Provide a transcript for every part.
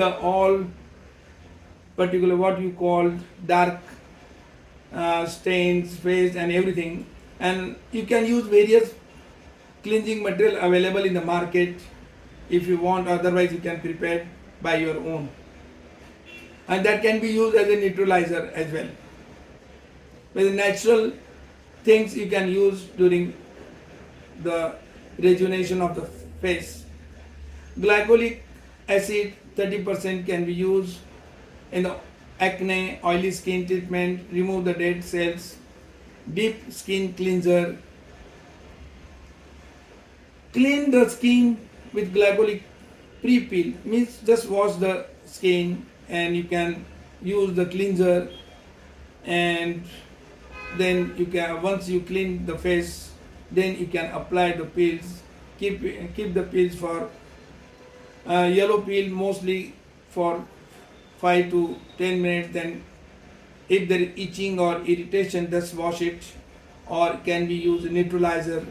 the all particular what you call dark stains, face and everything. And you can use various cleansing material available in the market if you want, otherwise you can prepare by your own. And that can be used as a neutralizer as well. With natural things you can use during the rejuvenation of the face. Glycolic acid 30% can be used in the acne, oily skin treatment, remove the dead cells, deep skin cleanser. Clean the skin with glycolic pre-peel, means just wash the skin and you can use the cleanser, and then you can, once you clean the face, then you can apply the peels. Keep the peels for yellow peel mostly for 5 to 10 minutes. Then if there is itching or irritation, just wash it, or can be used neutralizer.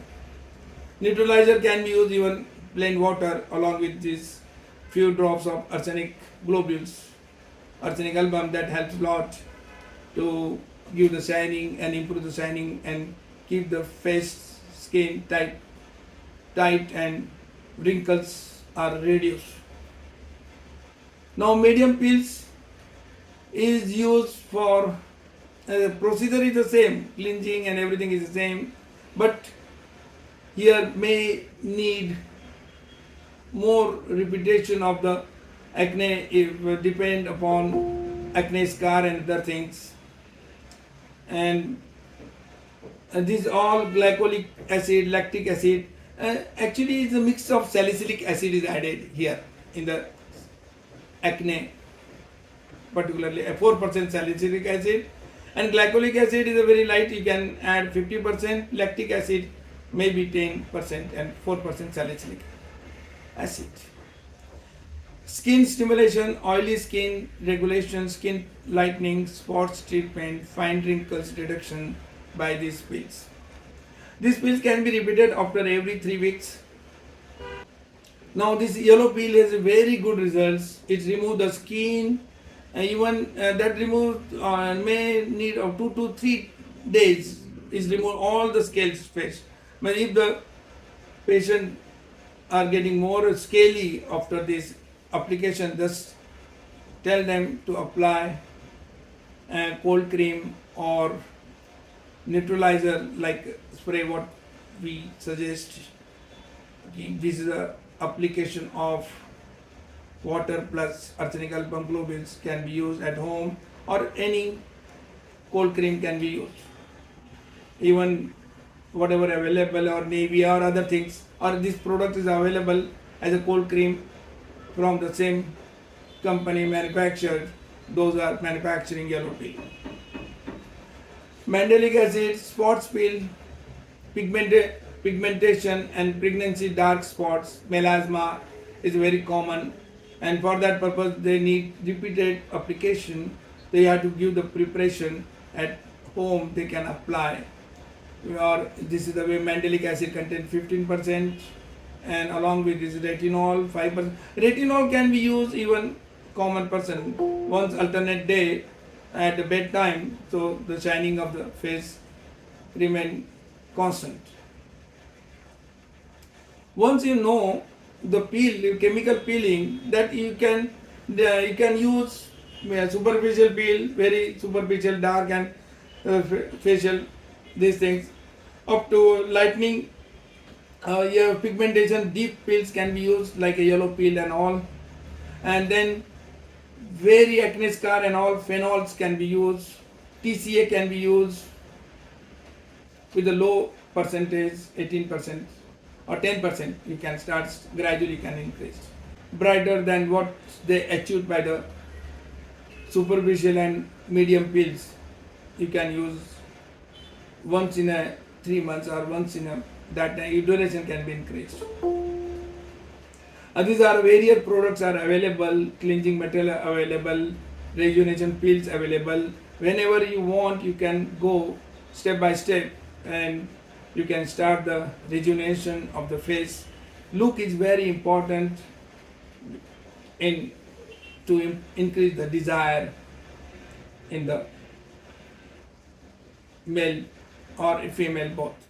Neutralizer can be used even plain water along with this few drops of arsenic globules, arsenic album, that helps a lot to give the shining and improve the shining and keep the face skin tight and wrinkles are reduced. Now medium peels is used for procedure is the same, cleansing and everything is the same, but here may need more repetition of the acne, if depend upon acne scar and other things. And these all glycolic acid, lactic acid, actually is a mix of salicylic acid is added here in the acne, particularly a 4% salicylic acid, and glycolic acid is a very light, you can add 50%, lactic acid maybe 10% and 4% salicylic acid. Skin stimulation, oily skin regulation, skin lightening, spots treatment, fine wrinkles reduction by these pills. These pills can be repeated after every 3 weeks. Now this yellow pill has very good results. It removes the skin, even that remove may need of 2 to 3 days. Is remove all the scales face. But if the patient are getting more scaly after this application, just tell them to apply cold cream or neutralizer like spray what we suggest. This is a application of water plus arsenic album globules, can be used at home, or any cold cream can be used. Even whatever available, or Nivea or other things, or this product is available as a cold cream from the same company manufactured, those are manufacturing yellow pill. Mandelic acid, spots pill, pigmentation and pregnancy dark spots, melasma is very common, and for that purpose they need repeated application. They have to give the preparation at home, they can apply. Or this is the way mandelic acid contains 15%, and along with this retinol 5%. Retinol can be used even common person once alternate day at the bedtime, so the shining of the face remain constant. Once you know the peel, chemical peeling, that you can use superficial peel, very superficial dark and facial, these things, up to lightening. Your pigmentation deep peels can be used like a yellow peel and all, and then very acne scar and all, phenols can be used, TCA can be used with a low percentage, 18% or 10%. You can start gradually, can increase brighter than what they achieved by the superficial and medium peels. You can use once in a 3 months or once in a, that duration can be increased. These are various products are available, cleansing material available, rejuvenation pills available. Whenever you want, you can go step by step and you can start the rejuvenation of the face. Look is very important in to increase the desire in the male or female both.